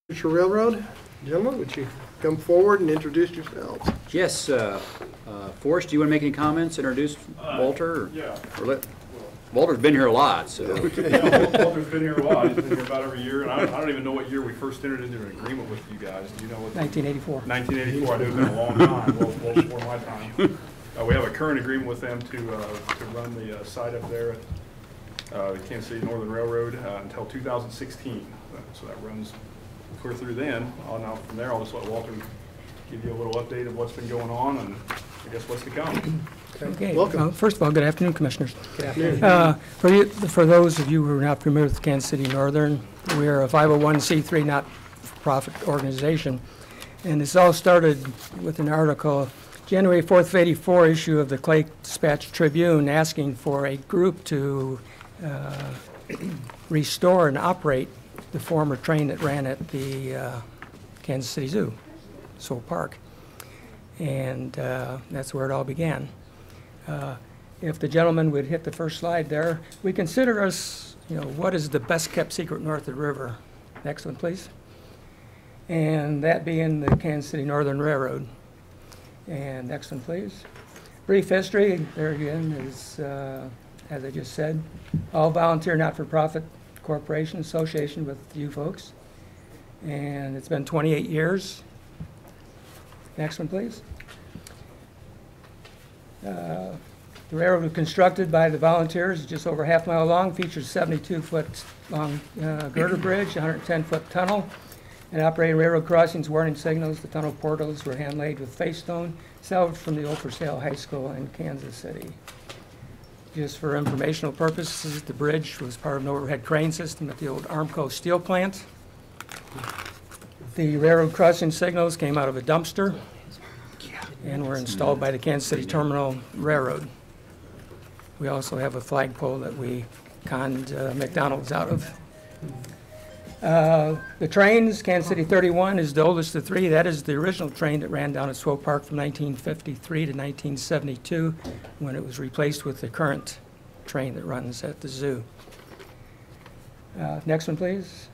Railroad. Gentlemen, would you come forward and introduce yourselves? Yes, Forrest, do you want to make any comments, introduce Walter? Yeah. Walter's been here a lot, so. Yeah, Walter's been here a lot. He's been here about every year, and I don't even know what year we first entered into an agreement with you guys. Do you know what? 1984. 1984. I know it's been a long time, well before my time. We have a current agreement with them to run the site up there at the Kansas City Northern Railroad until 2016. So that runs clear through then. Now from there, I'll just let Walter give you a little update of what's been going on and I guess what's to come. Okay. Welcome. First of all, good afternoon, Commissioners. Good afternoon. For those of you who are not familiar with Kansas City Northern, we are a 501c3 not-for-profit organization. And this all started with an article, January 4th of '84 issue of the Clay Dispatch Tribune, asking for a group to restore and operate the former train that ran at the Kansas City Zoo, Soul Park. And that's where it all began. If the gentleman would hit the first slide there, we consider us, what is the best kept secret north of the river? Next one, please. And that being the Kansas City Northern Railroad. And next one, please. Brief history, there again is, as I just said, all volunteer not-for-profit corporation association with you folks. And it's been 28 years. Next one, please. The railroad was constructed by the volunteers, just over a half-mile long, features 72-foot long girder bridge, 110-foot tunnel, and operating railroad crossings, warning signals. The tunnel portals were hand-laid with face stone, salvaged from the old For Sale High School in Kansas City. Just for informational purposes, the bridge was part of an overhead crane system at the old Armco steel plant. The railroad crossing signals came out of a dumpster and were installed by the Kansas City Terminal Railroad. We also have a flagpole that we conned McDonald's out of. The trains, Kansas City 31 is the oldest of three. That is the original train that ran down at Swope Park from 1953 to 1972 when it was replaced with the current train that runs at the zoo. Next one, please.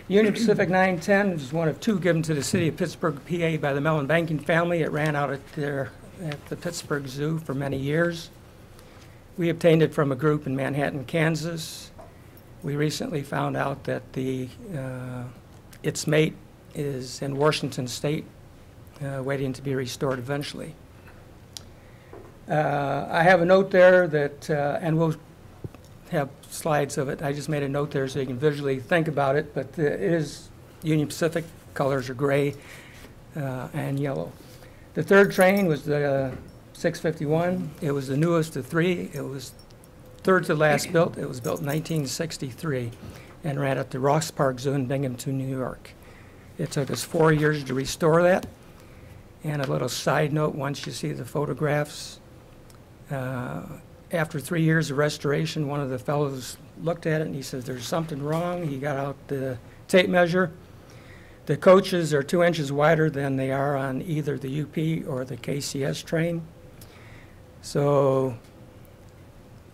Union Pacific 910 is one of two given to the city of Pittsburgh, PA by the Mellon banking family. It ran out at the Pittsburgh Zoo for many years. We obtained it from a group in Manhattan, Kansas. We recently found out that its mate is in Washington State, waiting to be restored eventually. I have a note there that, and we'll have slides of it. I just made a note there so you can visually think about it, but it is Union Pacific. Colors are gray and yellow. The third train was the 651. It was the newest of three. It was third to last built. It was built in 1963 and ran at the Ross Park Zoo in Binghamton, New York. It took us 4 years to restore that. And a little side note, once you see the photographs, after 3 years of restoration, one of the fellows looked at it and he says, there's something wrong. He got out the tape measure. The coaches are 2 inches wider than they are on either the UP or the KCS train. So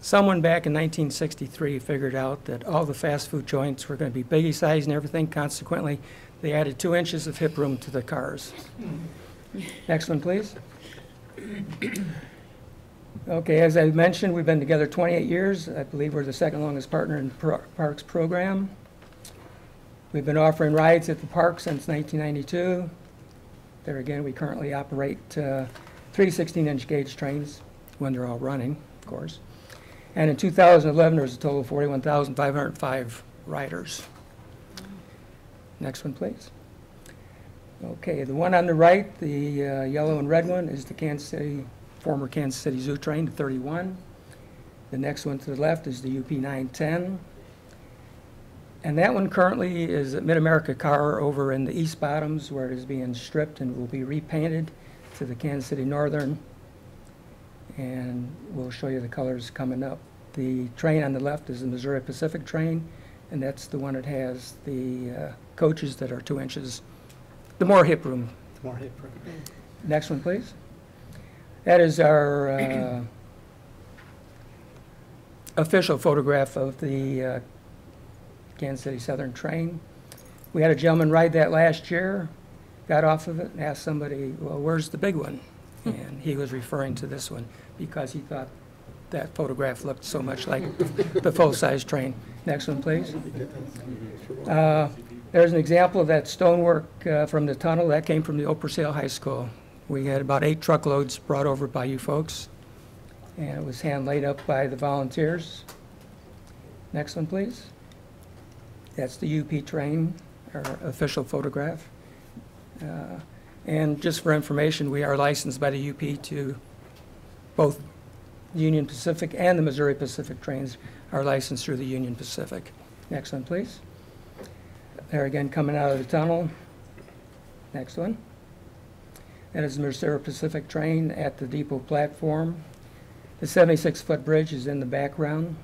someone back in 1963 figured out that all the fast food joints were going to be biggie size and everything. Consequently, they added 2 inches of hip room to the cars. Next one, please. Okay, as I mentioned, we've been together 28 years. I believe we're the second longest partner in the Parks program. We've been offering rides at the park since 1992. There again, we currently operate 3 16-inch gauge trains when they're all running, of course. And in 2011, there was a total of 41,505 riders. Next one, please. Okay, the one on the right, the yellow and red one, is the former Kansas City Zoo train, the 31. The next one to the left is the UP 910. And that one currently is at Mid-America Car over in the East Bottoms, where it is being stripped and will be repainted to the Kansas City Northern. And we'll show you the colors coming up. The train on the left is the Missouri Pacific train, and that's the one that has the coaches that are 2 inches, the more hip room. The more hip room. Next one, please. That is our official photograph of the Kansas City Southern train. We had a gentleman ride that last year, got off of it and asked somebody, well, where's the big one? And he was referring to this one because he thought that photograph looked so much like the full-size train. Next one, please. There's an example of that stonework from the tunnel. That came from the Old Purcell High School. We had about 8 truckloads brought over by you folks, and it was hand laid up by the volunteers. Next one, please. That's the UP train, our official photograph. And just for information, we are licensed by the UP to both Union Pacific and the Missouri Pacific trains are licensed through the Union Pacific. Next one, please. There again, coming out of the tunnel. Next one. That is the Missouri Pacific train at the depot platform. The 76-foot bridge is in the background.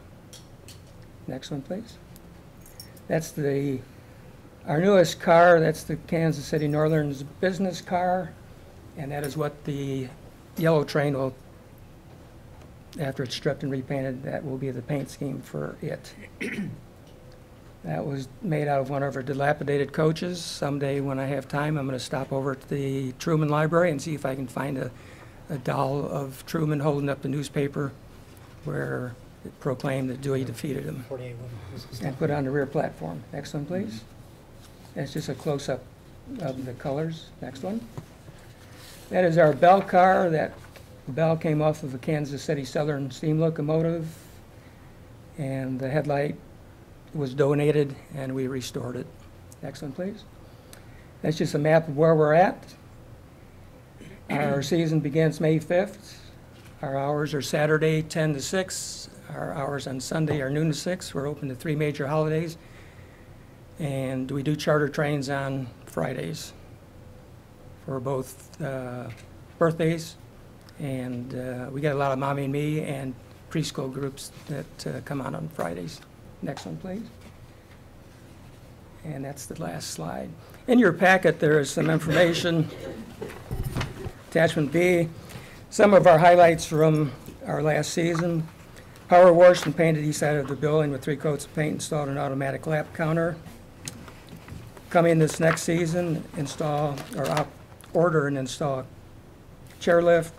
Next one, please. That's our newest car. That's the Kansas City Northern's business car, and that is what the yellow train will, after it's stripped and repainted, that will be the paint scheme for it. That was made out of one of our dilapidated coaches. Someday when I have time, I'm going to stop over to the Truman Library and see if I can find a doll of Truman holding up the newspaper where it proclaimed that Dewey defeated him, and put it on the rear platform. Next one, please. That's just a close-up of the colors. Next one. That is our Bell car. That Bell came off of a Kansas City Southern steam locomotive, and the headlight was donated, and we restored it. Next one, please. That's just a map of where we're at. Our season begins May 5th. Our hours are Saturday 10 to 6. Our hours on Sunday are noon to 6. We're open to 3 major holidays. And we do charter trains on Fridays for both birthdays, and we get a lot of Mommy and Me and preschool groups that come on Fridays. Next one, please. And that's the last slide. In your packet, there is some information. Attachment B, some of our highlights from our last season. Power washed and painted east side of the building with 3 coats of paint, installed an automatic lap counter. Coming this next season, order and install chairlift.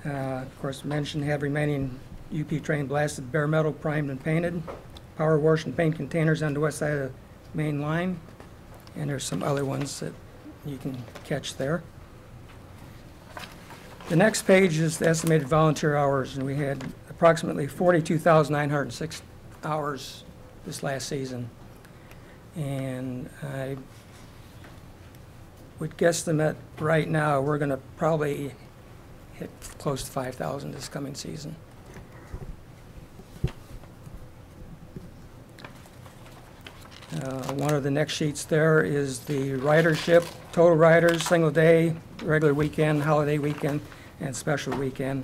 Of course, mentioned have remaining UP train blasted bare metal primed and painted. Power wash and paint containers on the west side of the main line. And there's some other ones that you can catch there. The next page is the estimated volunteer hours, and we had approximately 42,906 hours this last season. And I would guesstimate right now we're going to probably hit close to 5,000 this coming season. One of the next sheets there is the ridership, total riders, single day, regular weekend, holiday weekend, and special weekend.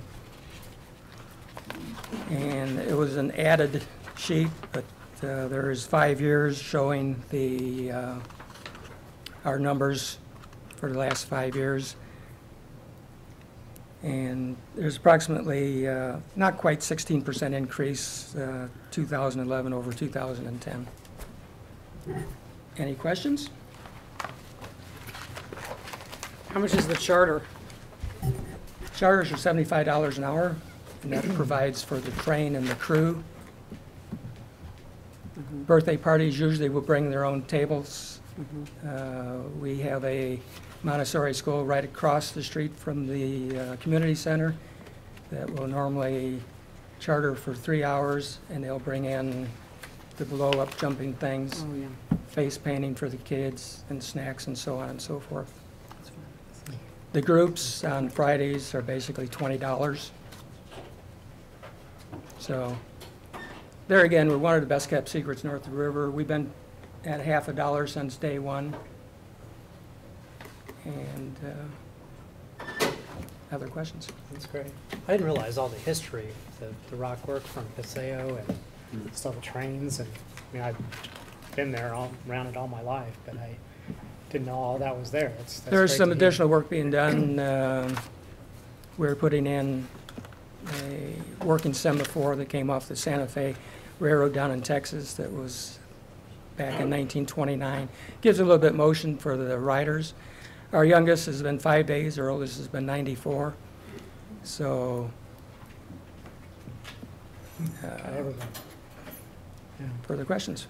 And it was an added sheet, but there is 5 years showing our numbers for the last 5 years. And there's approximately not quite 16% increase 2011 over 2010. Any questions? How much is the charter? Charters are $75 an hour, and that provides for the train and the crew. Birthday parties usually will bring their own tables. We have a Montessori school right across the street from the community center that will normally charter for 3 hours, and they'll bring in the blow-up jumping things, Oh, yeah. face painting for the kids, and snacks and so on and so forth. The groups on Fridays are basically $20. So there again, we're one of the best kept secrets north of the river. We've been at half a dollar since day one. And other questions? That's great. I didn't realize all the history, the rock work from Paseo and stuff with trains. And I mean, I've been there around it all my life, but I didn't know all that was there. That's There's great some to hear. additional work being done. We're putting in a working semaphore that came off the Santa Fe Railroad down in Texas that was back in 1929. Gives a little bit motion for the riders. Our youngest has been 5 days, our oldest has been 94. So, Everything. further questions?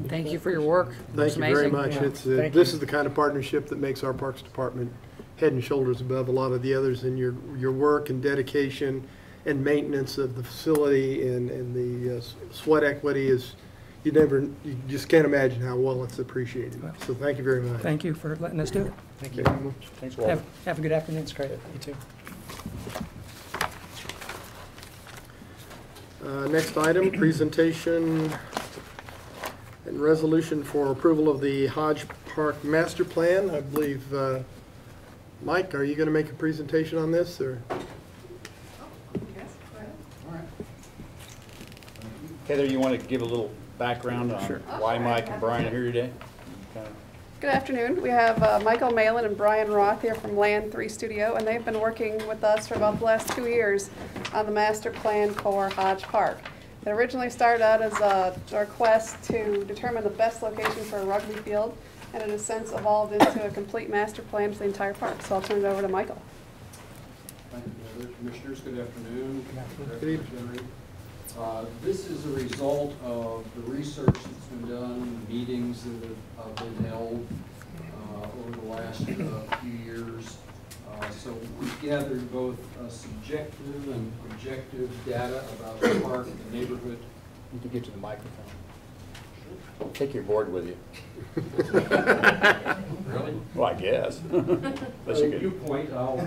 Thank you for your work. Thank It's you very amazing. much. Yeah, It's, thank this you. is the kind of partnership that makes our Parks Department head and shoulders above a lot of the others, in your work and dedication and maintenance of the facility and the sweat equity is, you just can't imagine how well it's appreciated. So thank you very much. Thank you for letting us do it. Thank you. Thanks, Walter. Have a good afternoon. That's great. You too. Next item, presentation and resolution for approval of the Hodge Park Master Plan. I believe, Mike, are you going to make a presentation on this, or? Heather, you want to give a little background on why Mike and Brian are here today? Good afternoon. We have Michael Malin and Brian Roth here from Land 3 Studio, and they've been working with us for about the last 2 years on the master plan for Hodge Park. It originally started out as a request to determine the best location for a rugby field, and it has since evolved into a complete master plan for the entire park. So I'll turn it over to Michael. Thank you, Heather. Commissioners, good afternoon. Good evening. Henry. This is a result of the research that's been done, meetings that have been held over the last few years. So we've gathered both subjective and objective data about the park and the neighborhood. You can get to the microphone. Take your board with you. Really? Well, I guess. Unless you You could. point, I'll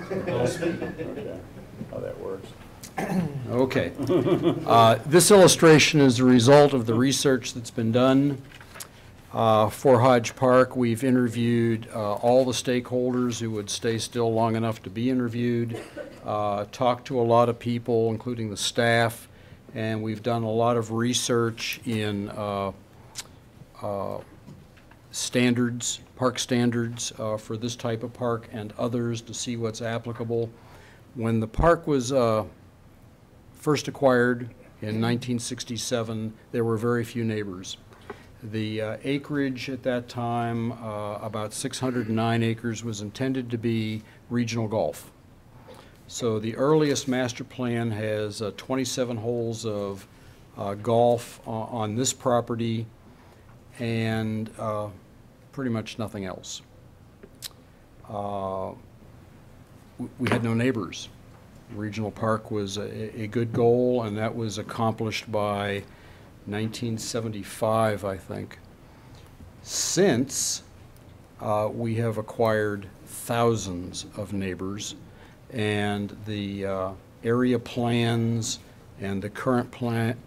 speak. Okay. How that works. Okay. This illustration is the result of the research that's been done for Hodge Park. We've interviewed all the stakeholders who would stay still long enough to be interviewed, talked to a lot of people, including the staff, and we've done a lot of research in standards, park standards for this type of park and others to see what's applicable. When the park was first acquired in 1967, there were very few neighbors. The acreage at that time, about 609 acres, was intended to be regional golf. So the earliest master plan has 27 holes of golf on this property and pretty much nothing else. We had no neighbors. Regional park was a good goal, and that was accomplished by 1975, I think. Since we have acquired thousands of neighbors, and the area plans and the current plats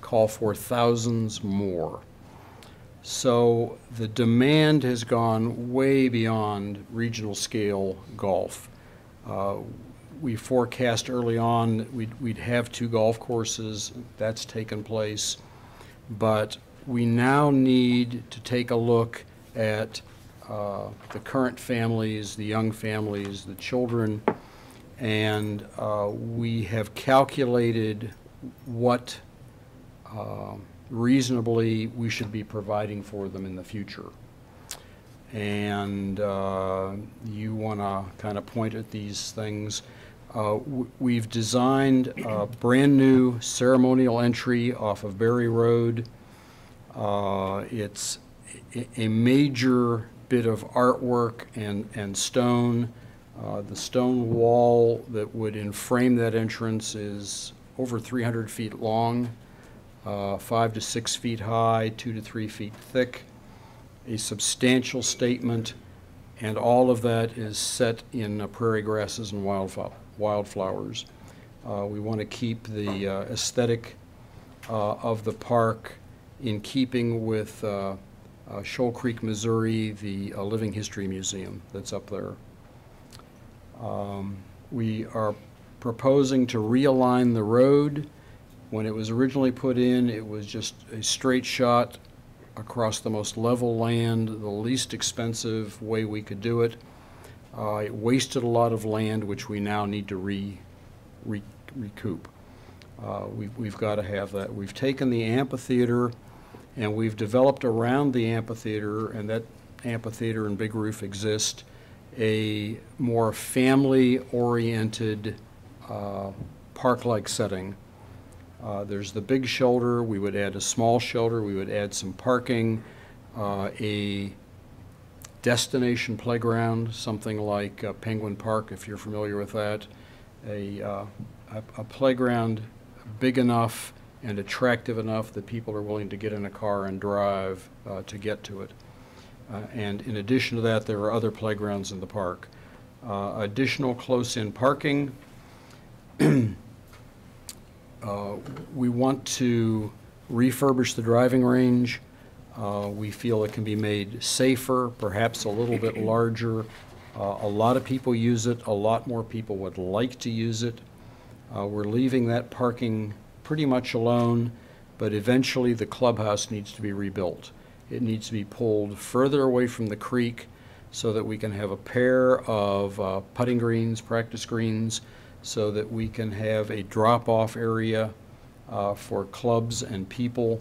call for thousands more. So the demand has gone way beyond regional scale golf. We forecast early on that we'd have 2 golf courses. That's taken place. But we now need to take a look at the current families, the young families, the children, and we have calculated what reasonably we should be providing for them in the future. And you want to kind of point at these things. We've designed a brand new ceremonial entry off of Berry Road. It's a major bit of artwork and stone. The stone wall that would enframe that entrance is over 300 feet long, 5 to 6 feet high, 2 to 3 feet thick. A substantial statement, and all of that is set in prairie grasses and wildflowers. We want to keep the aesthetic of the park in keeping with Shoal Creek, Missouri, the Living History Museum that's up there. We are proposing to realign the road. When it was originally put in, it was just a straight shot across the most level land, the least expensive way we could do it. It wasted a lot of land, which we now need to recoup. We've got to have that. We've taken the amphitheater and we've developed around the amphitheater, and that amphitheater and Big Roof exist, a more family-oriented park-like setting. There's the big shoulder. We would add a small shoulder. We would add some parking, a destination playground, something like Penguin Park, if you're familiar with that, a playground big enough and attractive enough that people are willing to get in a car and drive to get to it. And in addition to that, there are other playgrounds in the park. Additional close-in parking. We want to refurbish the driving range. We feel it can be made safer, perhaps a little bit larger. A lot of people use it. A lot more people would like to use it. We're leaving that parking pretty much alone, but eventually the clubhouse needs to be rebuilt. It needs to be pulled further away from the creek so that we can have a pair of putting greens, practice greens, so that we can have a drop-off area for clubs and people,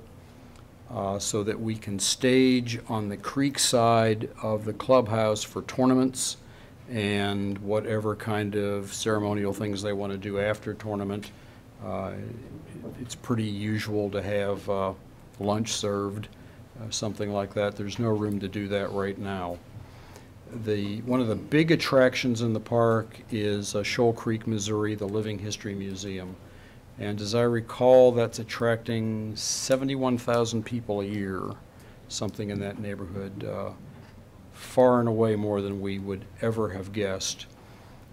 so that we can stage on the creek side of the clubhouse for tournaments and whatever kind of ceremonial things they want to do after tournament. It's pretty usual to have lunch served, something like that. There's no room to do that right now. One of the big attractions in the park is Shoal Creek, Missouri, the Living History Museum. And as I recall, that's attracting 71,000 people a year, something in that neighborhood, far and away more than we would ever have guessed.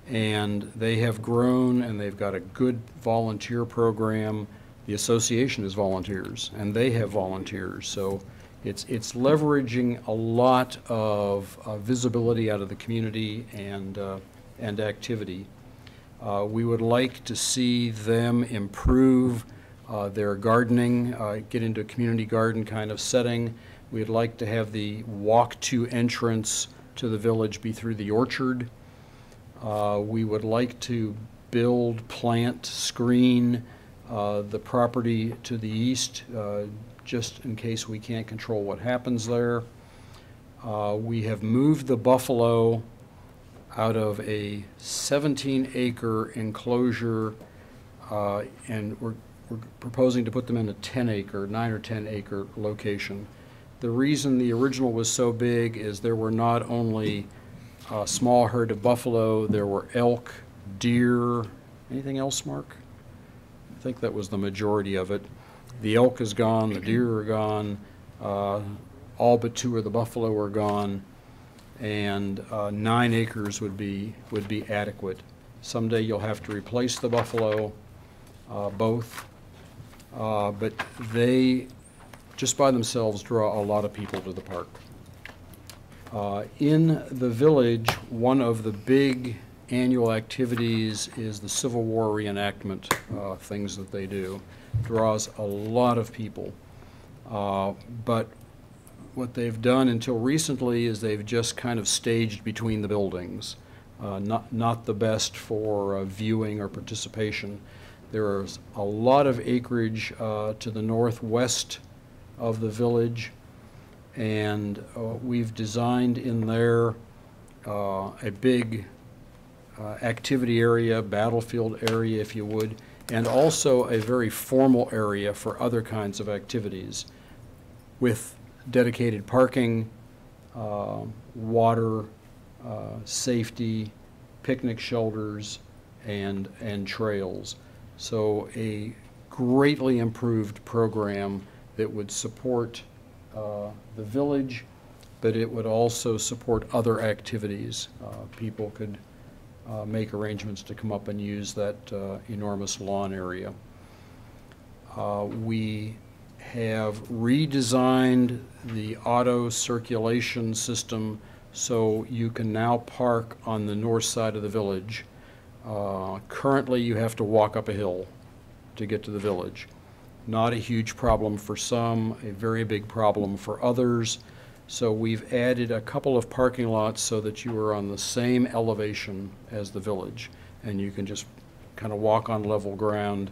And they have grown, and they've got a good volunteer program. The association is volunteers, and they have volunteers. So it's leveraging a lot of visibility out of the community and activity. We would like to see them improve their gardening, get into a community garden kind of setting. We'd like to have the walk-to entrance to the village be through the orchard. We would like to build, plant, screen the property to the east, just in case we can't control what happens there. We have moved the buffalo out of a 17-acre enclosure, and we're proposing to put them in a 10-acre, 9 or 10-acre location. The reason the original was so big is there were not only a small herd of buffalo, there were elk, deer, anything else, Mark? I think that was the majority of it. The elk is gone, the deer are gone, all but 2 of the buffalo are gone, and 9 acres would be adequate. Someday you'll have to replace the buffalo, both, but they just by themselves draw a lot of people to the park. In the village, one of the big annual activities is the Civil War reenactment things that they do. Draws a lot of people. But what they've done until recently is they've just kind of staged between the buildings. Not the best for viewing or participation. There is a lot of acreage to the northwest of the village, and we've designed in there a big activity area, battlefield area, if you would, and also a very formal area for other kinds of activities with dedicated parking, water, safety, picnic shelters, and trails. So a greatly improved program that would support the village, but it would also support other activities. People could make arrangements to come up and use that enormous lawn area. We have redesigned the auto circulation system so you can now park on the north side of the village. Currently, you have to walk up a hill to get to the village. Not a huge problem for some, a very big problem for others. So we've added a couple of parking lots so that you are on the same elevation as the village, and you can just kind of walk on level ground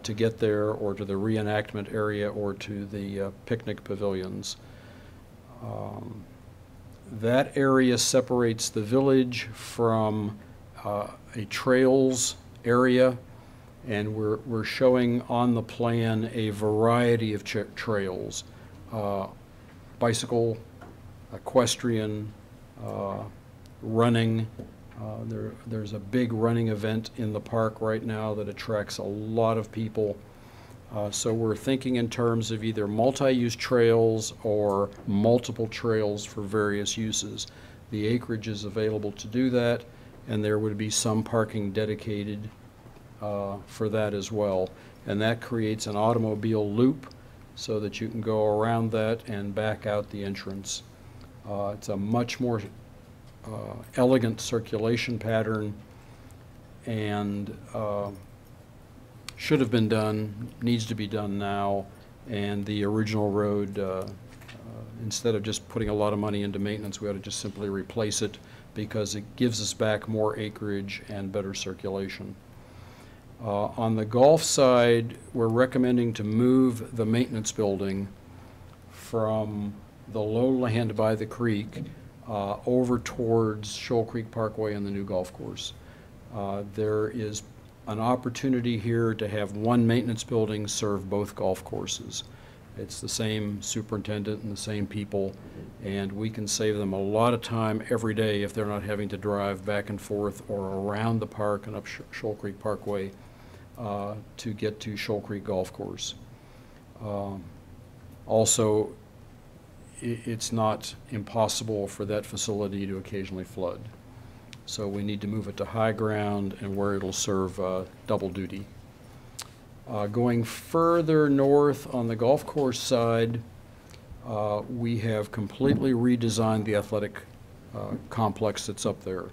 to get there, or to the reenactment area, or to the picnic pavilions. That area separates the village from a trails area, and we're showing on the plan a variety of trails, bicycle, equestrian, running. There's a big running event in the park right now that attracts a lot of people. So we're thinking in terms of either multi-use trails or multiple trails for various uses. The acreage is available to do that, and there would be some parking dedicated for that as well. And that creates an automobile loop so that you can go around that and back out the entrance. It's a much more elegant circulation pattern, and should have been done, needs to be done now, and the original road, instead of just putting a lot of money into maintenance, we ought to just simply replace it, because it gives us back more acreage and better circulation. On the golf side, we're recommending to move the maintenance building from the lowland by the creek over towards Shoal Creek Parkway and the new golf course. There is an opportunity here to have one maintenance building serve both golf courses. It's the same superintendent and the same people, and we can save them a lot of time every day if they're not having to drive back and forth or around the park and up Shoal Creek Parkway to get to Shoal Creek Golf Course. Also, it's not impossible for that facility to occasionally flood. So we need to move it to high ground and where it'll serve double duty. Going further north on the golf course side, we have completely redesigned the athletic complex that's up there.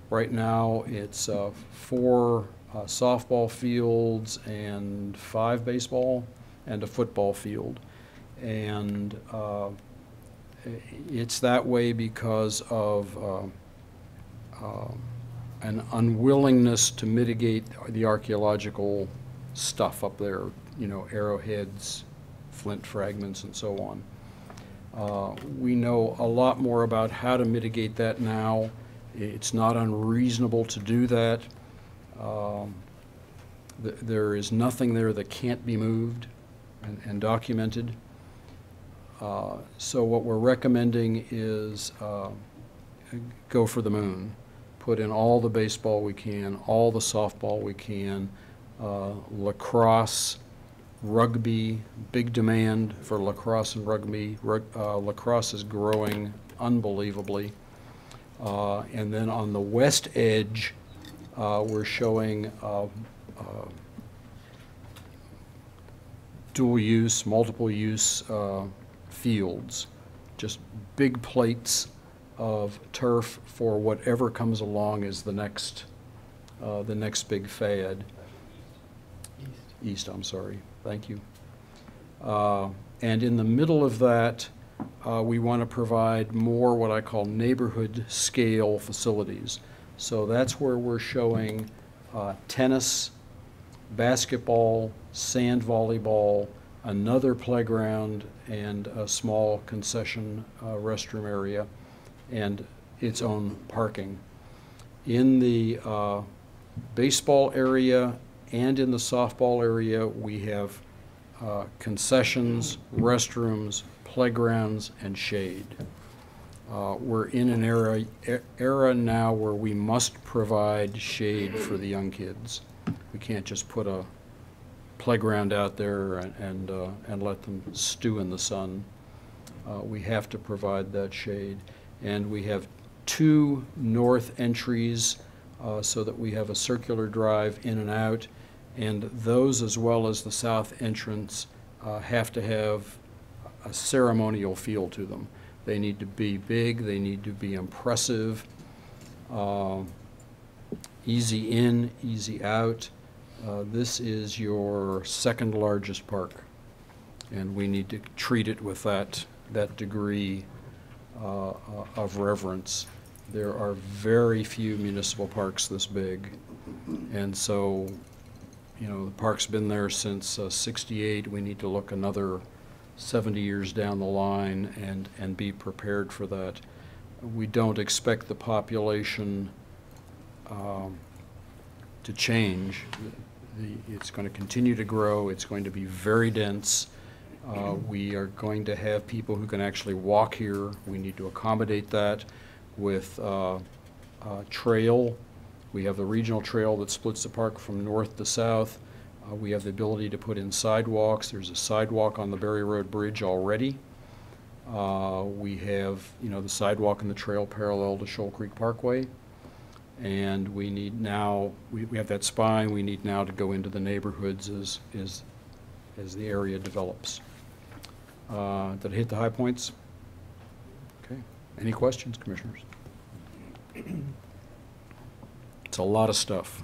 Right now, it's 4 softball fields and 5 baseball and a football field. And it's that way because of an unwillingness to mitigate the archaeological stuff up there, you know, arrowheads, flint fragments, and so on. We know a lot more about how to mitigate that now. It's not unreasonable to do that. There is nothing there that can't be moved and documented. So what we're recommending is go for the moon. Put in all the baseball we can, all the softball we can, lacrosse, rugby, big demand for lacrosse and rugby. Lacrosse is growing unbelievably. And then on the west edge, we're showing dual use, multiple use fields, just big plates of turf for whatever comes along as the next big fad. East, I'm sorry. Thank you. And in the middle of that, we want to provide more what I call neighborhood scale facilities. So that's where we're showing tennis, basketball, sand volleyball, another playground, and a small concession restroom area, and its own parking. In the baseball area and in the softball area, we have concessions, restrooms, playgrounds, and shade. We're in an era now where we must provide shade for the young kids. We can't just put a playground out there and let them stew in the sun. We have to provide that shade. And we have 2 north entries so that we have a circular drive in and out. And those, as well as the south entrance, have to have a ceremonial feel to them. They need to be big, they need to be impressive, easy in, easy out. This is your second largest park, and we need to treat it with that degree of reverence. There are very few municipal parks this big, and so you know, the park's been there since '68. We need to look another 70 years down the line and be prepared for that. We don't expect the population to change. It's going to continue to grow. It's going to be very dense. We are going to have people who can actually walk here. We need to accommodate that with trail. We have the regional trail that splits the park from north to south. We have the ability to put in sidewalks. There's a sidewalk on the Berry Road Bridge already. We have, you know, the sidewalk and the trail parallel to Shoal Creek Parkway. And we need now, we have that spine, we need now to go into the neighborhoods as the area develops. Did I hit the high points? Okay. Any questions, commissioners? It's a lot of stuff.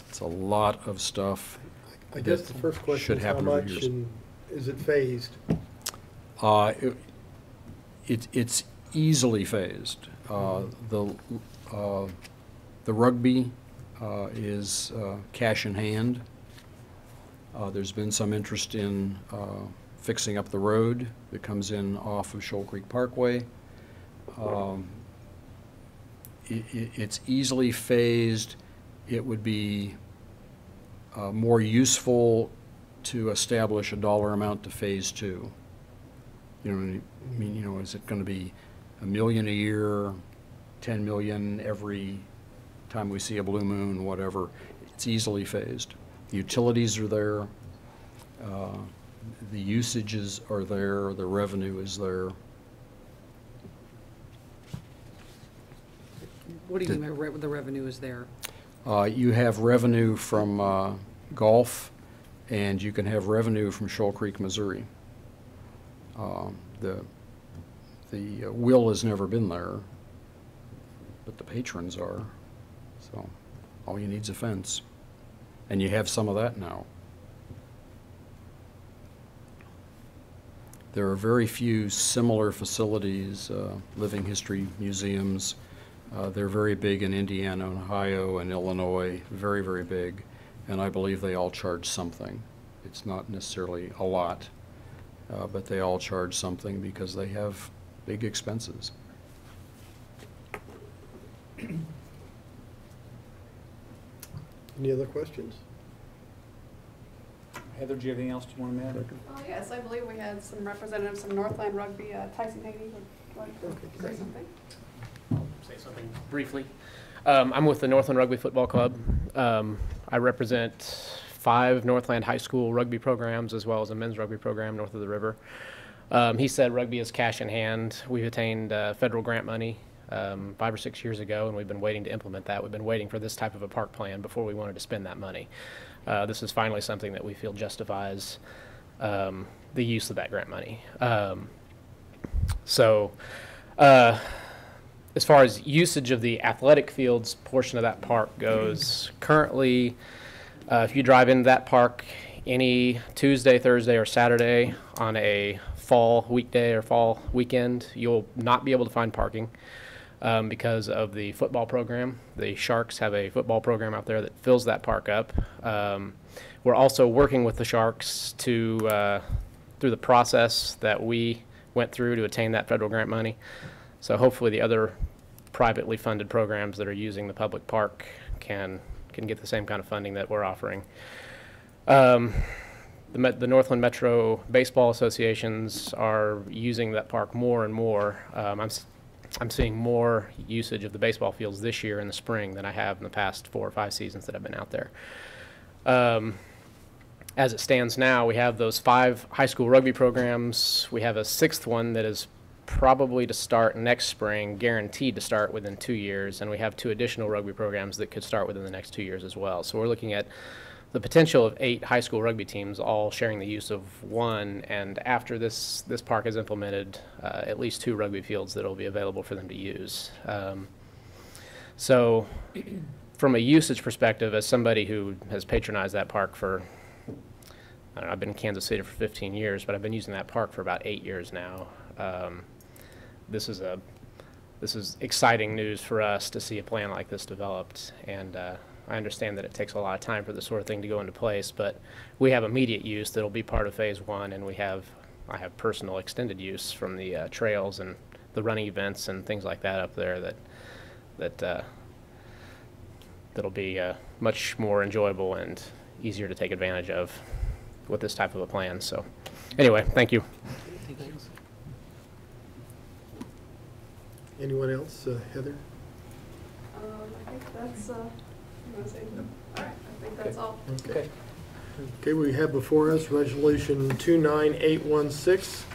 It's a lot of stuff. I guess the first question should is how happen over much years. and is it phased? It's easily phased. The rugby is cash in hand. There's been some interest in fixing up the road that comes in off of Shoal Creek Parkway. It's easily phased. It would be more useful to establish a dollar amount to phase 2. You know what I mean? You know, is it going to be $1 million a year, 10 million every time we see a blue moon, whatever? It's easily phased. The utilities are there. The usages are there. The revenue is there. What do you mean by the revenue is there? You have revenue from golf, and you can have revenue from Shoal Creek, Missouri. The will has never been there, but the patrons are. So all you need is a fence, and you have some of that now. There are very few similar facilities, living history museums. They're very big in Indiana, Ohio, and Illinois, very, very big, and I believe they all charge something. It's not necessarily a lot, but they all charge something because they have big expenses. Any other questions? Heather, do you have anything else you want to add? Yes, I believe we had some representatives from Northland Rugby. Tyson Haney would like to say something. Say something briefly. I'm with the Northland Rugby Football Club. I represent 5 Northland high school rugby programs as well as a men's rugby program north of the river. He said rugby is cash in hand. We've attained federal grant money 5 or 6 years ago, and we've been waiting to implement that. We've been waiting for this type of a park plan before we wanted to spend that money. This is finally something that we feel justifies the use of that grant money. As far as usage of the athletic fields portion of that park goes, currently, if you drive into that park any Tuesday, Thursday, or Saturday on a fall weekday or fall weekend, you'll not be able to find parking because of the football program. The Sharks have a football program out there that fills that park up. We're also working with the Sharks to through the process that we went through to attain that federal grant money. So hopefully the other privately funded programs that are using the public park can get the same kind of funding that we're offering. The Northland Metro Baseball Associations are using that park more and more. I'm seeing more usage of the baseball fields this year in the spring than I have in the past 4 or 5 seasons that I've been out there. As it stands now, we have those 5 high school rugby programs. We have a 6th one that is probably to start next spring, guaranteed to start within 2 years, and we have 2 additional rugby programs that could start within the next 2 years as well. So we're looking at the potential of 8 high school rugby teams all sharing the use of one, and after this park is implemented, at least 2 rugby fields that will be available for them to use. So from a usage perspective, as somebody who has patronized that park for, I don't know, I've been in Kansas City for 15 years, but I've been using that park for about 8 years now. This is exciting news for us to see a plan like this developed, and I understand that it takes a lot of time for this sort of thing to go into place, but we have immediate use that'll be part of phase one, and I have personal extended use from the trails and the running events and things like that up there that'll be much more enjoyable and easier to take advantage of with this type of a plan. So anyway, thank you. Anyone else? Heather? I think that's, you wanna say? All right, I think that's all. Okay. Okay, we have before us Resolution 29816,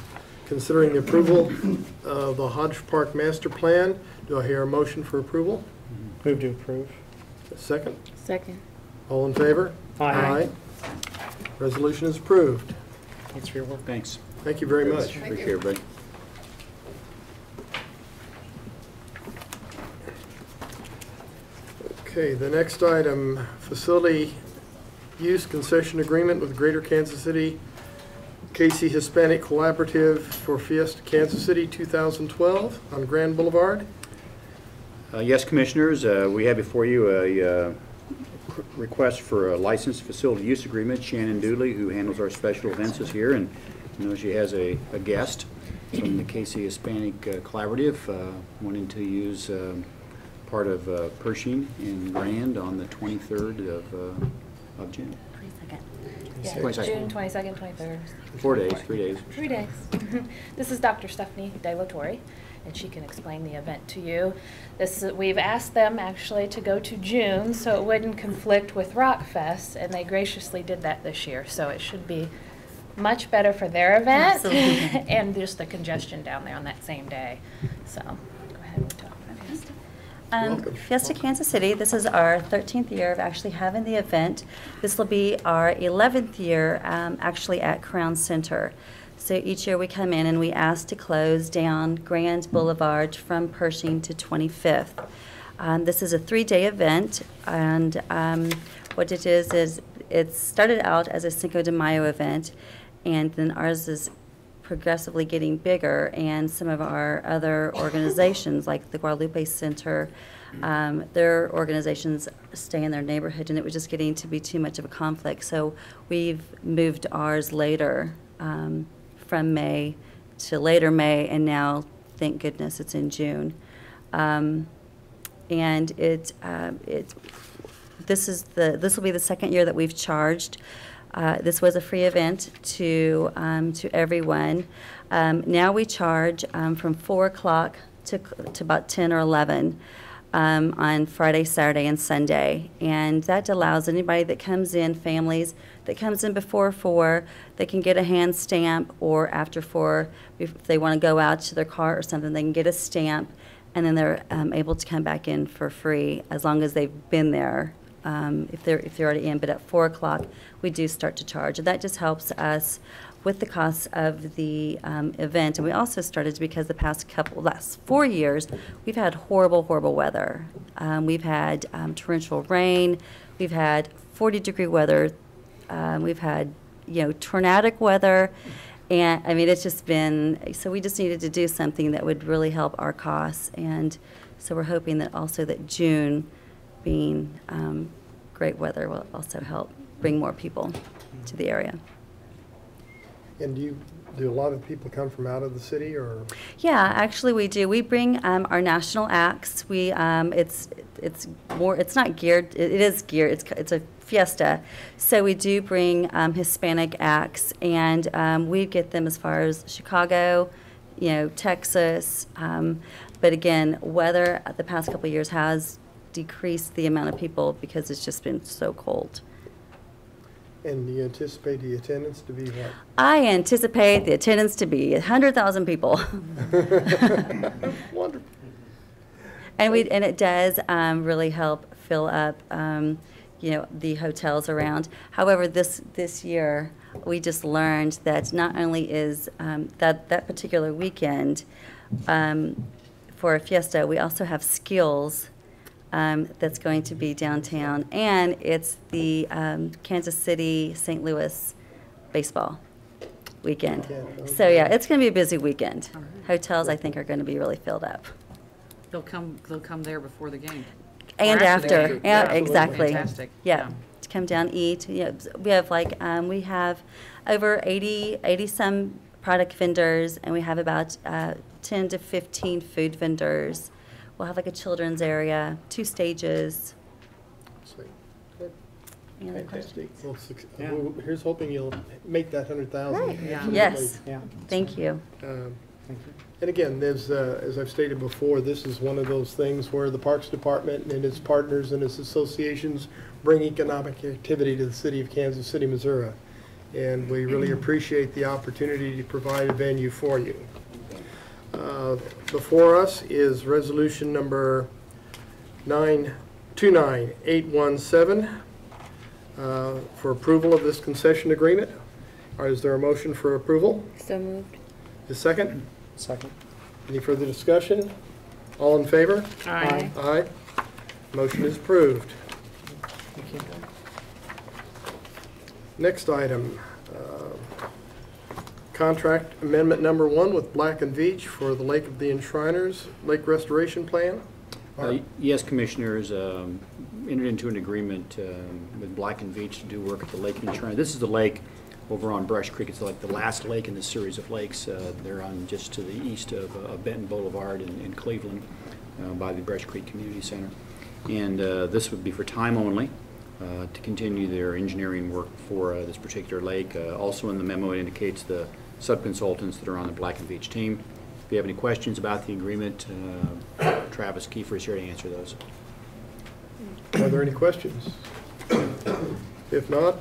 considering the approval of the Hodge Park Master Plan. Do I hear a motion for approval? Move to approve. A second? Second. All in favor? Aye. Resolution is approved. Thanks for your work. Thanks. Thank you very much. Thank Appreciate you. everybody. Okay, the next item, facility use concession agreement with Greater Kansas City Casey Hispanic Collaborative for Fiesta Kansas City 2012 on Grand Boulevard. Yes, Commissioners, we have before you a request for a licensed facility use agreement. Shannon Dooley, who handles our special events, is here, and I know she has a guest from the Casey Hispanic Collaborative wanting to use part of Pershing in Grand on the 23rd of June. 22nd. Yeah, 22nd. June 22nd, 23rd. 4 days, 3 days. 3 days. This is Dr. Stephanie De La Torre, and she can explain the event to you. We've asked them actually to go to June so it wouldn't conflict with Rock Fest, and they graciously did that this year. So it should be much better for their event and just the congestion down there on that same day. So go ahead and talk about Fiesta. Welcome. Fiesta Kansas City, this is our 13th year of actually having the event. This will be our 11th year actually at Crown Center. So each year we come in and we ask to close down Grand Boulevard from Pershing to 25th. This is a 3-day event, and what it is it started out as a Cinco de Mayo event, and then ours is progressively getting bigger, and some of our other organizations like the Guadalupe Center, their organizations stay in their neighborhood, and it was just getting to be too much of a conflict. So we've moved ours later, from May to later May, and now, thank goodness, it's in June. And this will be the second year that we've charged. This was a free event to everyone. Now we charge from 4 o'clock to about 10 or 11 on Friday, Saturday, and Sunday. And that allows anybody that comes in, families that comes in before 4, they can get a hand stamp, or after 4, if they want to go out to their car or something, they can get a stamp, and then they're able to come back in for free as long as they've been there. If they're already in, but at 4 o'clock we do start to charge. And that just helps us with the costs of the event. And we also started because the last 4 years we've had horrible weather. We've had torrential rain. We've had 40-degree weather. We've had tornadic weather. And I mean, it's just been, so we just needed to do something that would really help our costs. And so we're hoping that also that June being great weather will also help bring more people to the area. And do a lot of people come from out of the city, or? Yeah, actually we do. We bring our national acts. We it's not geared. It is geared. It's a fiesta, so we do bring Hispanic acts, and we get them as far as Chicago, Texas. But again, weather the past couple of years has decreased the amount of people because it's just been so cold. And do you anticipate the attendance to be what? I anticipate the attendance to be 100,000 people. Wonderful. And it does really help fill up, the hotels around. However, this year we just learned that not only is that particular weekend for a fiesta, we also have skills. That's going to be downtown, and it's the Kansas City St. Louis baseball weekend. So yeah, it's going to be a busy weekend. Hotels, I think, are going to be really filled up. They'll come there before the game. And after, yeah, Absolutely. exactly. Fantastic. Yeah, to come down, eat. Yeah, we have we have over 80 some product vendors, and we have about 10 to 15 food vendors. We'll have like a children's area, 2 stages. Sweet. Good. Any other questions? Fantastic. Well, Yeah. well, here's hoping you'll make that 100,000. Right. Yeah. Yes, Yeah. thank you. Thank you. And again, there's, as I've stated before, this is one of those things where the Parks Department and its partners and its associations bring economic activity to the city of Kansas City, Missouri. And we really appreciate the opportunity to provide a venue for you. Before us is resolution number 29817 for approval of this concession agreement. Is there a motion for approval? So moved. A second? Second. Any further discussion? All in favor? Aye. Aye. Motion is approved. Thank you. Next item, contract amendment number 1 with Black and Veatch for the Lake of the Enshriners Lake Restoration Plan. Yes, Commissioners, entered into an agreement with Black and Veatch to do work at the Lake of the Enshriners. This is the lake over on Brush Creek. It's like the last lake in this series of lakes. They're on just to the east of Benton Boulevard in Cleveland by the Brush Creek Community Center. And this would be for time only to continue their engineering work for this particular lake. Also in the memo, it indicates the sub-consultants that are on the Black and Veatch team. If you have any questions about the agreement, Travis Kiefer is here to answer those. Are there any questions? If not,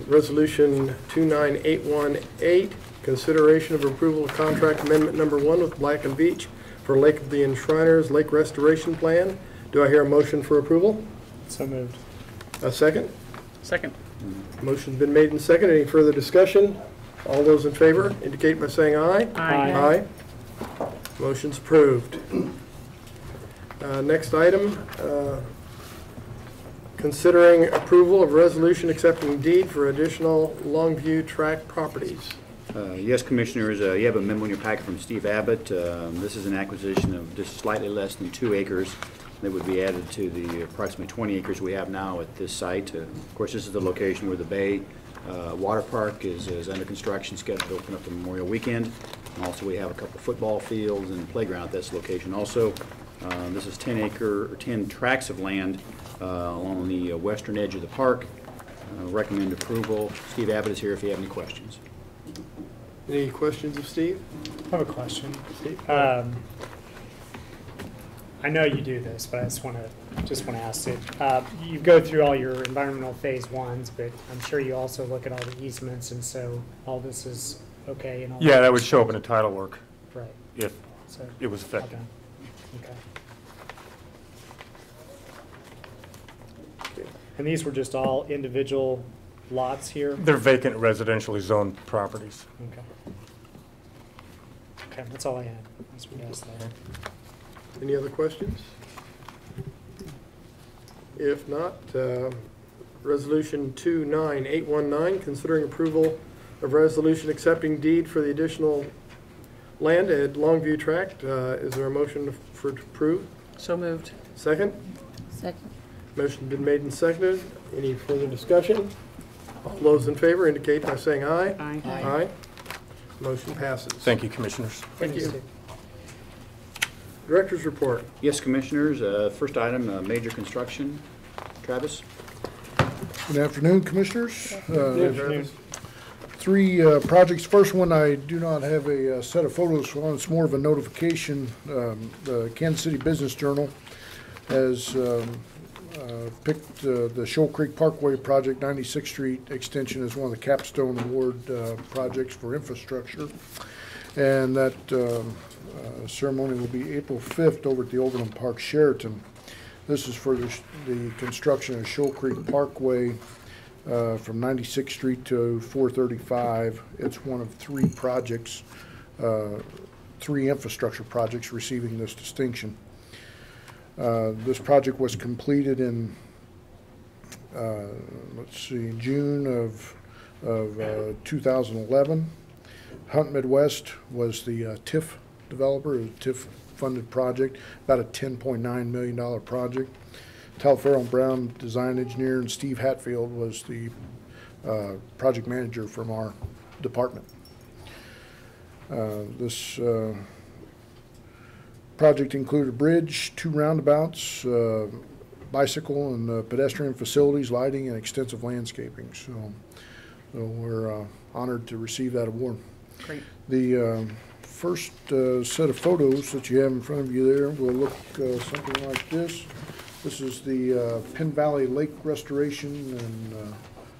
resolution 29818, consideration of approval of contract amendment number 1 with Black and Veatch for Lake of the Enshriners Lake Restoration Plan. Do I hear a motion for approval? So moved. A second? Second. Motion's been made and seconded. Any further discussion? All those in favor indicate by saying aye. Aye. Aye. Motion's approved. Next item, considering approval of resolution accepting deed for additional Longview Tract properties. Yes, Commissioners, you have a memo in your packet from Steve Abbott. This is an acquisition of just slightly less than 2 acres that would be added to the approximately 20 acres we have now at this site. Of course, this is the location where the Bay Water Park is under construction, scheduled to open up the Memorial Weekend. And also, we have a couple football fields and playground at this location. Also, this is 10 tracts of land along the western edge of the park. Recommend approval. Steve Abbott is here if you have any questions. Any questions of Steve? I have a question. Steve? I know you do this, but I just want to ask it. You go through all your environmental phase 1s, but I'm sure you also look at all the easements, and so all this is okay and all. Yeah, that would show up in the title work Right. if So it was affected. okay. And these were just all individual lots here? They're vacant residentially zoned properties. Okay. Okay, that's all I had. That's what I asked there. Any other questions? If not, resolution 29819, considering approval of resolution accepting deed for the additional land at Longview Tract. Is there a motion for approve? So moved. Second? Second. Motion's been made and seconded. Any further discussion? All those in favor indicate by saying aye. Aye. Aye. Motion passes. Thank you, Commissioners. Thank you. Steve. Director's report. Yes, Commissioners. First item, major construction. Travis? Good afternoon, Commissioners. Travis. 3 projects. First one, I do not have a set of photos on. It's more of a notification. The Kansas City Business Journal has picked the Shoal Creek Parkway project, 96th Street extension, as one of the capstone award projects for infrastructure. And that ceremony will be April 5th over at the Overland Park Sheraton. This is for the construction of Shoal Creek Parkway from 96th Street to 435. It's one of 3 projects, 3 infrastructure projects receiving this distinction. This project was completed in, June of 2011. Hunt Midwest was the TIF developer, a TIF funded project, about a $10.9 million project. Teleferro and Brown design engineer, and Steve Hatfield was the project manager from our department. This project included a bridge, 2 roundabouts, bicycle and pedestrian facilities, lighting, and extensive landscaping. So we're honored to receive that award. Great. The first set of photos that you have in front of you there will look something like this. This is the Penn Valley Lake Restoration and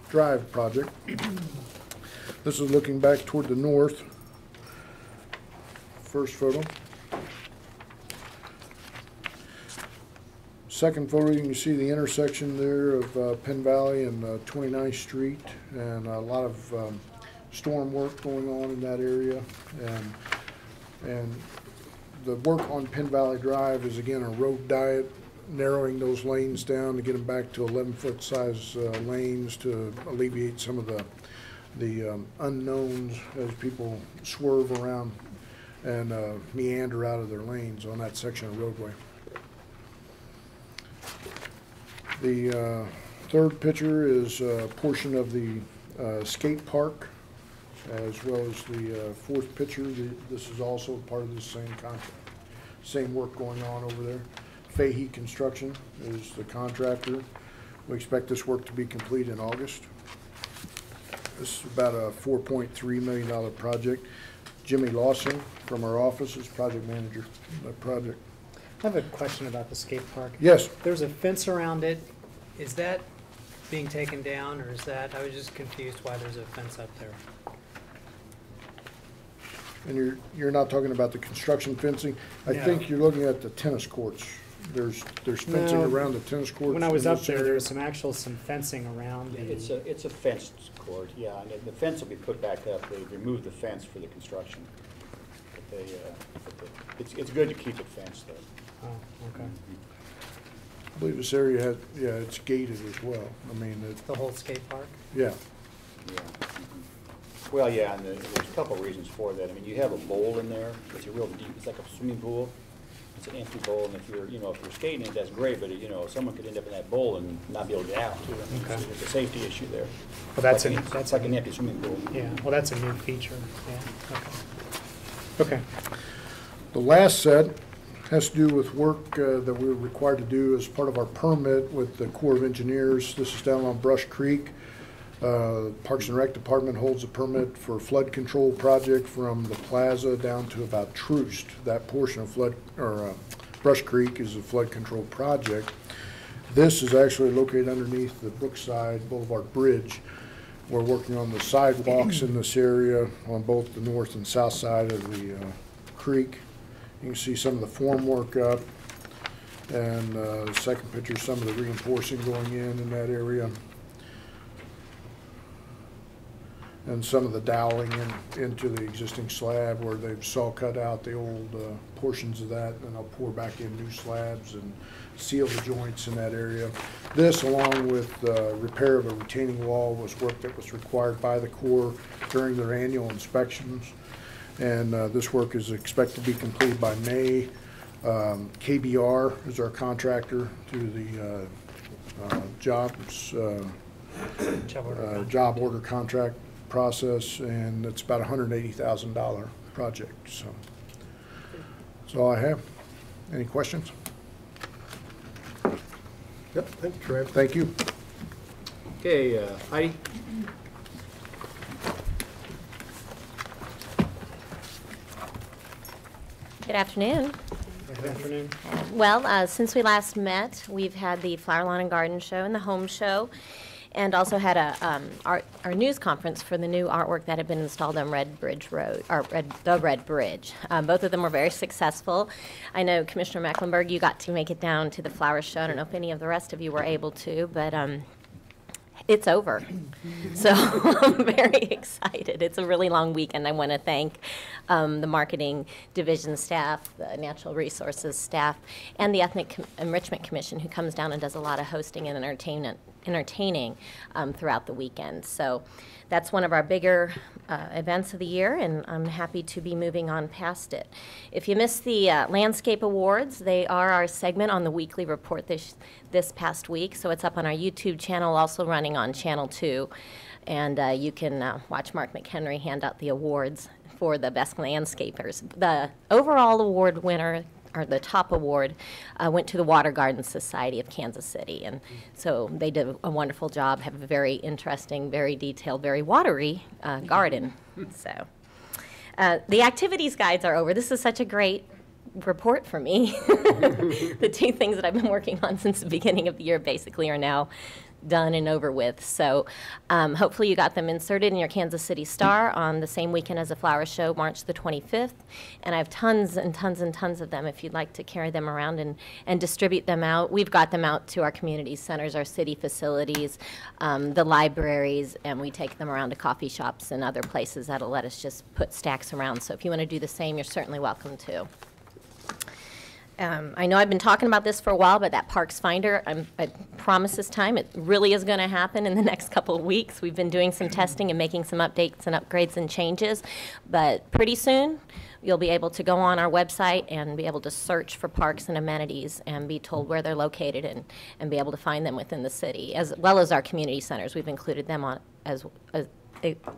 Drive project. This is looking back toward the north. First photo. Second photo, you can see the intersection there of Penn Valley and 29th Street, and a lot of storm work going on in that area. And the work on Penn Valley Drive is again a road diet, narrowing those lanes down to get them back to 11-foot size lanes to alleviate some of the unknowns as people swerve around and meander out of their lanes on that section of roadway. The third picture is a portion of the skate park, as well as the fourth picture. This is also part of the same contract. Same work going on over there. Fahey Construction is the contractor. We expect this work to be complete in August. This is about a $4.3 million project. Jimmy Lawson from our office is project manager of that project. I have a question about the skate park. Yes. There's a fence around it. Is that being taken down, or is that, I was just confused why there's a fence up there. And you're not talking about the construction fencing? I No. think you're looking at the tennis courts. There's fencing No. around the tennis courts. When I was in up this there, there area. was some fencing around the. It's a fenced court, yeah, and the fence will be put back up. They removed the fence for the construction. But it's good to keep it fenced, though. Oh, okay. I believe this area has, yeah, it's gated as well. I mean, The whole skate park? yeah. Yeah. Well, yeah, and there's a couple of reasons for that. I mean, you have a bowl in there. It's a real deep, it's like a swimming pool. It's an empty bowl, and if you're skating it, that's great, but, someone could end up in that bowl and not be able to get out, too. I mean, Okay. It's a safety issue there. Well, that's It's like an empty swimming pool. Yeah, well, that's a new feature, yeah, okay. Okay. The last set has to do with work that we're required to do as part of our permit with the Corps of Engineers. This is down on Brush Creek. Parks and Rec Department holds a permit for a flood control project from the plaza down to about Troost. That portion of Brush Creek is a flood control project. This is actually located underneath the Brookside Boulevard Bridge. We're working on the sidewalks in this area on both the north and south side of the creek. You can see some of the form work up, and the second picture, some of the reinforcing going in that area. And some of the doweling into the existing slab where they've saw cut out the old portions of that, and they'll pour back in new slabs and seal the joints in that area. This, along with repair of a retaining wall, was work that was required by the Corps during their annual inspections. And this work is expected to be completed by May. KBR is our contractor through the job order contract process, and it's about $180,000 project. So that's all I have. Any questions? Yep, thank you, Travis. Thank you. Okay, Heidi? Good afternoon. Good afternoon. Well, since we last met, we've had the Flower Lawn and Garden Show and the Home Show, and also had our news conference for the new artwork that had been installed on Red Bridge Road, or the Red Bridge. Both of them were very successful. I know Commissioner Mecklenburg, you got to make it down to the flower show. I don't know if any of the rest of you were able to, but it's over. So I'm very excited. It's a really long weekend. I want to thank the marketing division staff, the natural resources staff, and the Ethnic Enrichment Commission, who comes down and does a lot of hosting and entertainment entertaining throughout the weekend. So that's one of our bigger events of the year, and I'm happy to be moving on past it. If you missed the Landscape Awards, they are our segment on the weekly report this past week. So it's up on our YouTube channel, also running on Channel 2. And you can watch Mark McHenry hand out the awards for the best landscapers. The overall award winner, or the top award, went to the Water Garden Society of Kansas City. And so they did a wonderful job, have a very interesting, very detailed, very watery garden. So the activities guides are over. This is such a great report for me. The two things that I've been working on since the beginning of the year basically are now done and over with. So hopefully you got them inserted in your Kansas City Star on the same weekend as the flower show, March the 25th. And I have tons and tons and tons of them if you'd like to carry them around and distribute them out. We've got them out to our community centers, our city facilities, the libraries, and we take them around to coffee shops and other places that'll let us just put stacks around. So if you want to do the same, you're certainly welcome to. I know I've been talking about this for a while, but that Parks Finder, I promise this time, it really is going to happen in the next couple of weeks. We've been doing some testing and making some updates and upgrades and changes, but pretty soon you'll be able to go on our website and be able to search for parks and amenities and be told where they're located and be able to find them within the city, as well as our community centers. We've included them on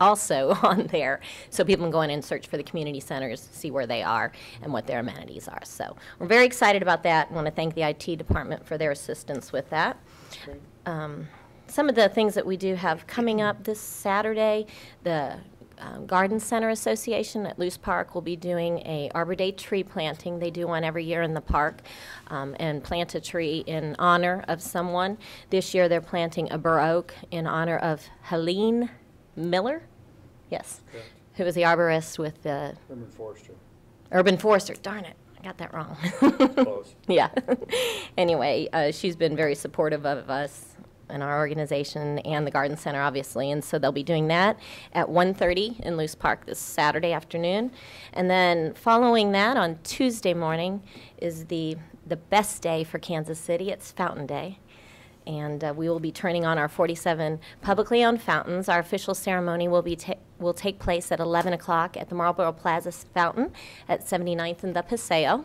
also on there, so people can go in and search for the community centers, see where they are and what their amenities are. So we're very excited about that. I want to thank the IT department for their assistance with that. Some of the things that we do have coming up this Saturday, the Garden Center Association at Luce Park will be doing a Arbor Day tree planting. They do one every year in the park and plant a tree in honor of someone. This year they're planting a bur oak in honor of Helene Miller, yes, who was the arborist with the Urban Forester. Darn it, I got that wrong. Close. Yeah. Anyway, she's been very supportive of us and our organization and the Garden Center, obviously, and so they'll be doing that at 1:30 in Luce Park this Saturday afternoon. And then following that on Tuesday morning is the best day for Kansas City. It's Fountain Day. And we will be turning on our 47 publicly owned fountains. Our official ceremony will take place at 11 o'clock at the Marlboro Plaza Fountain at 79th and the Paseo.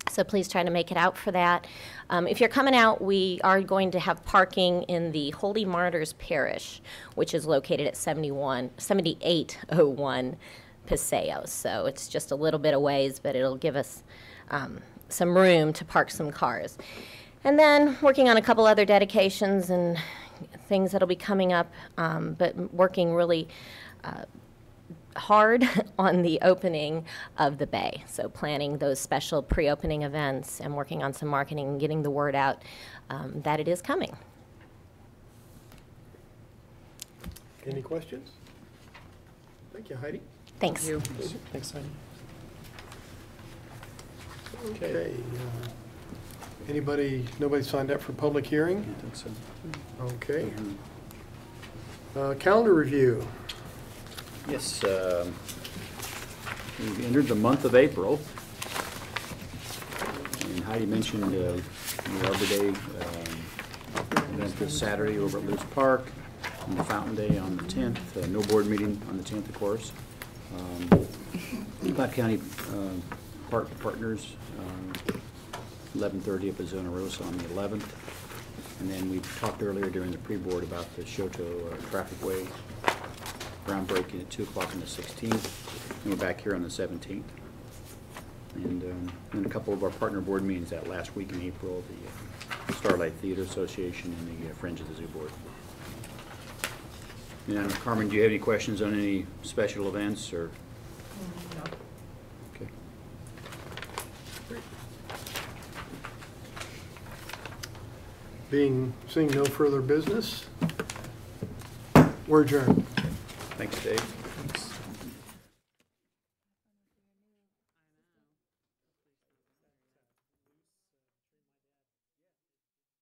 So please try to make it out for that. If you're coming out, we are going to have parking in the Holy Martyrs Parish, which is located at 7801 Paseo. So it's just a little bit of ways, but it'll give us some room to park some cars. And then working on a couple other dedications and things that'll be coming up, but working really hard on the opening of the Bay. So planning those special pre-opening events and working on some marketing and getting the word out that it is coming. Any questions? Thank you, Heidi. Thanks. Thank you. Thanks, Heidi. Okay. Nobody signed up for public hearing? I think so. Okay. Calendar review. Yes, we've entered the month of April. And Heidi mentioned the Arbor Day event this Saturday over at Luce Park, and the Fountain Day on the 10th. No board meeting on the 10th, of course. Platte County Park Partners, 11:30 up at Zona Rosa on the 11th. And then we talked earlier during the pre-board about the Shoto Traffic Way groundbreaking at 2 o'clock on the 16th. And we're back here on the 17th. And then a couple of our partner board meetings that last week in April, the Starlight Theater Association and the Friends of the Zoo Board. And Carmen, do you have any questions on any special events or? No. Okay. Seeing no further business, we're adjourned. Thanks, Dave.